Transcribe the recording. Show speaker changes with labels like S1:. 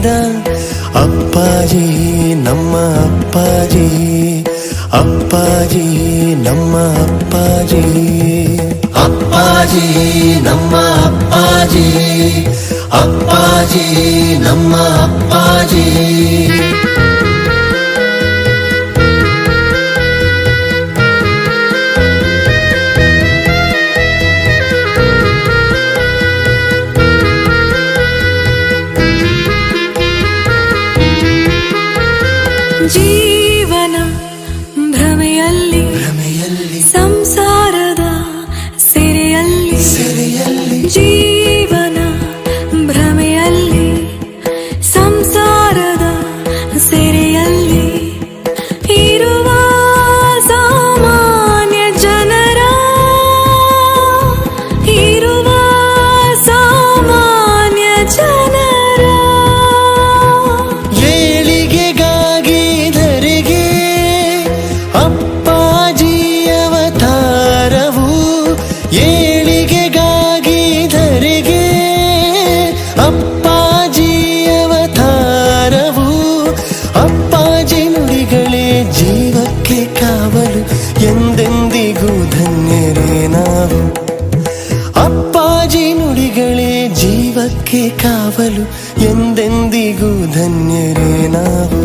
S1: ನೀಡಿದ ಅಪ್ಪಾಜಿ ನಮ್ಮ ಅಪ್ಪಾಜಿ, ಅಪ್ಪಾಜಿ ನಮ್ಮ ಅಪ್ಪಾಜಿ, ಅಪ್ಪಾಜಿ ನಮ್ಮ ಅಪ್ಪಾಜಿ, ಅಪ್ಪಾಜಿ ನಮ್ಮ ಅಪ್ಪಾಜಿ.
S2: ಜೀವನ ಭ್ರಮೆಯಲ್ಲಿ ಸಂಸಾರದ ಸೆರೆಯಲ್ಲಿ, ಜೀವನ ಭ್ರಮೆಯಲ್ಲಿ ಸಂಸಾರದ ಸೆರೆಯಲ್ಲಿ ಇರುವ ಸಾಮಾನ್ಯ ಜನರ, ಇರುವ ಸಾಮಾನ್ಯ ಜನರ
S1: ಏಳಿಗೆಗಾಗಿ ಧರೆಗೆ ಅಪ್ಪಾಜಿ ಅವತಾರವು, ಏಳಿಗೆಗಾಗಿ ಧರೆಗೆ ಅಪ್ಪಾಜಿ ಅವತಾರವು. ಅಪ್ಪಾಜಿ ನುಡಿಗಳೇ ಜೀವಕ್ಕೆ ಕಾವಲು, ಎಂದೆಂದಿಗೂ ಧನ್ಯರೇ ನಾವು. ಅಪ್ಪಾಜಿ ನುಡಿಗಳೇ ಜೀವಕ್ಕೆ ಕಾವಲು, ಎಂದೆಂದಿಗೂ ಧನ್ಯರೇ ನಾವು.